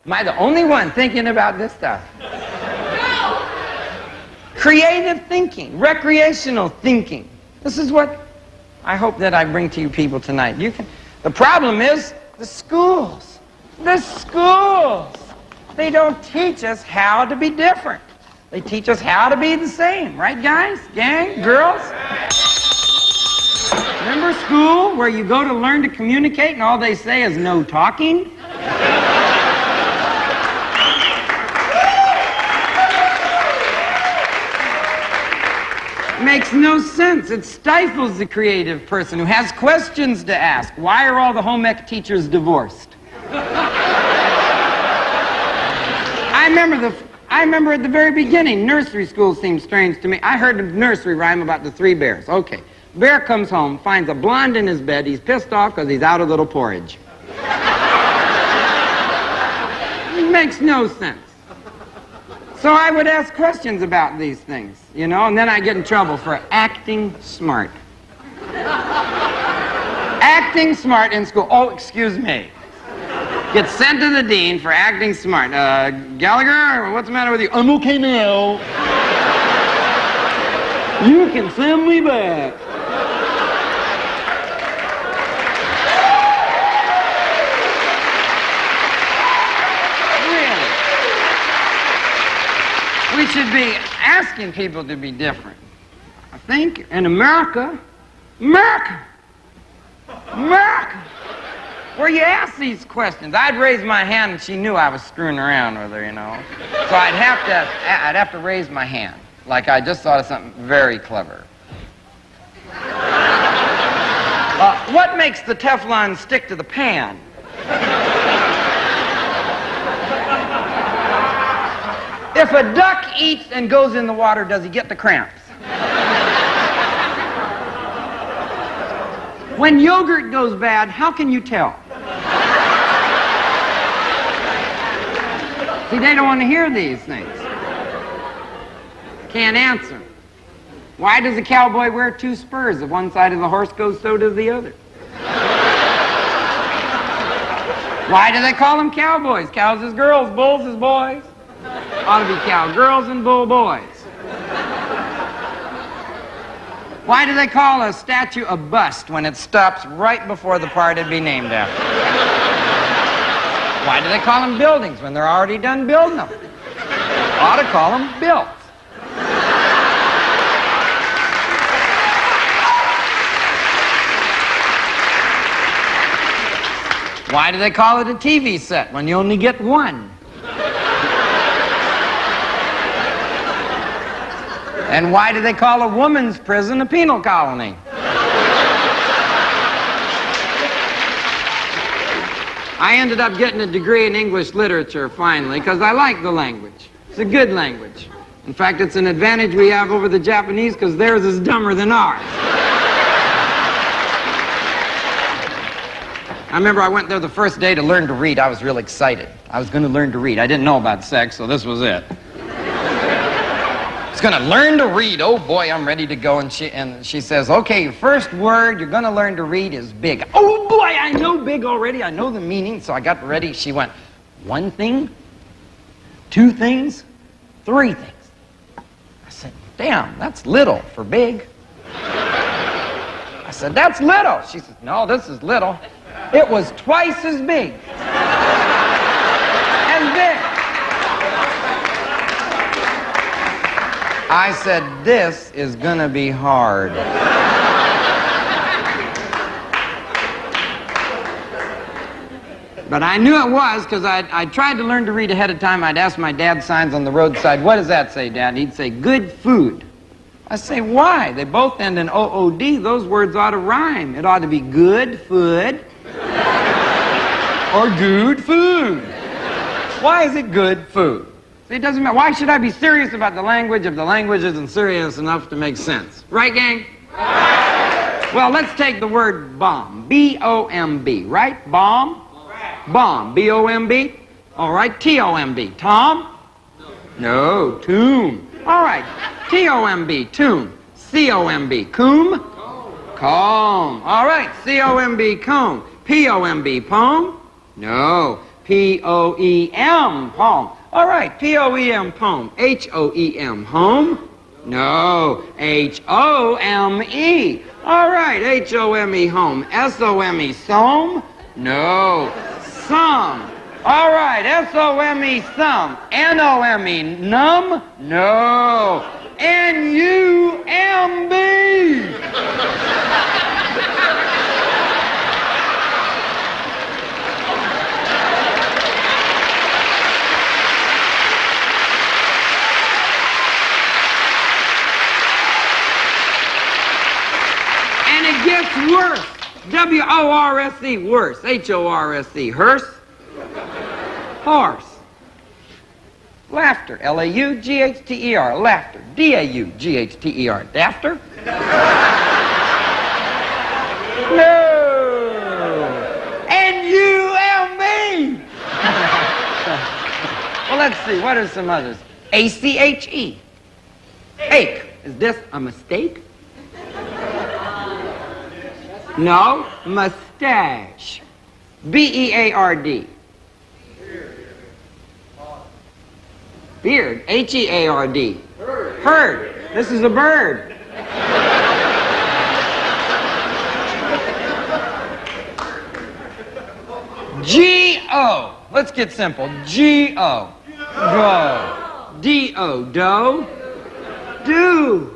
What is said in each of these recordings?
Am I the only one thinking about this stuff? Creative thinking, recreational thinking. This is what I hope that I bring to you people tonight. The problem is the schools. The schools. They don't teach us how to be different. They teach us how to be the same. Right, guys? Gang? Girls? Remember school where you go to learn to communicate and all they say is no talking? Makes no sense. It stifles the creative person who has questions to ask. Why are all the home ec teachers divorced? I remember at the very beginning, nursery school seemed strange to me. I heard a nursery rhyme about the three bears. Okay. Bear comes home, finds a blonde in his bed. He's pissed off because he's out a little porridge. It makes no sense. So I would ask questions about these things, you know, and then I get in trouble for acting smart. Acting smart in school. Oh, excuse me. Get sent to the dean for acting smart. Gallagher, what's the matter with you? I'm okay now. You can send me back. We should be asking people to be different. I think in America, where you ask these questions. I'd raise my hand and she knew I was screwing around with her, you know. So I'd have to raise my hand, like I just thought of something very clever. What makes the Teflon stick to the pan? If a duck eats and goes in the water, does he get the cramps? When yogurt goes bad, how can you tell? See, they don't want to hear these things. Can't answer. Why does a cowboy wear two spurs? If one side of the horse goes, so does the other. Why do they call them cowboys? Cows is girls, bulls is boys. Ought to be cowgirls and bull boys. Why do they call a statue a bust when it stops right before the part it'd be named after? Why do they call them buildings when they're already done building them? Ought to call them built. Why do they call it a TV set when you only get one? And why do they call a woman's prison a penal colony? I ended up getting a degree in English literature finally because I like the language. It's a good language. In fact, it's an advantage we have over the Japanese because theirs is dumber than ours. I remember I went there the first day to learn to read. I was real excited. I was going to learn to read. I didn't know about sex, so this was it. I was going to learn to read. Oh, boy, I'm ready to go. And she says, okay, your first word you're going to learn to read is big. Oh, boy, I know big already. I know the meaning. So I got ready. She went, one thing, two things, three things. I said, damn, that's little for big. I said, that's little. She said, no, this is little. It was twice as big. As big. I said, this is gonna be hard. But I knew it was because I tried to learn to read ahead of time. I'd ask my dad signs on the roadside, what does that say, Dad? He'd say, good food. I say, why? They both end in O-O-D. Those words ought to rhyme. It ought to be good food or good food. Why is it good food? See, it doesn't matter. Why should I be serious about the language if the language isn't serious enough to make sense? Right, gang? Right. Well, let's take the word bomb. B-O-M-B, right? Bomb? Right. Bomb. B-O-M-B? All right, T-O-M-B. Tom? No, tomb. All right, T-O-M-B, tomb. C-O-M-B, comb? Comb. All right, C-O-M-B, comb. P-O-M-B, poem? No. P-O-E-M, poem. All right, P-O-E-M, poem. H-O-E-M, home? No, H-O-M-E. All right, H-O-M-E, home. S-O-M-E, some? No, some. All right, S-O-M-E, some. N-O-M-E, numb? No, N-U-M-B. And it gets worse. W-O-R-S-E, worse. H-O-R-S-E, hearse. Horse. Laughter. L-A-U-G-H-T-E-R. Laughter. D-A-U-G-H-T-E-R. Dafter? No. N-U-M-B. Well, let's see. What are some others? A-C-H-E. Ache. Is this a mistake? No. Mustache. B-E-A-R-D. Beard. H-E-A-R-D. Herd. This is a bird. G-O. Let's get simple. G-O. Go. D-O. Do. Do.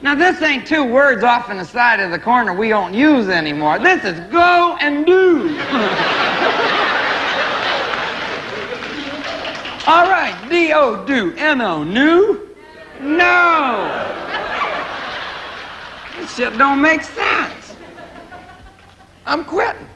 Now, this ain't two words off on the side of the corner we don't use anymore. This is go and do. All right, D-O, do. N-O, new? No. This shit don't make sense. I'm quitting.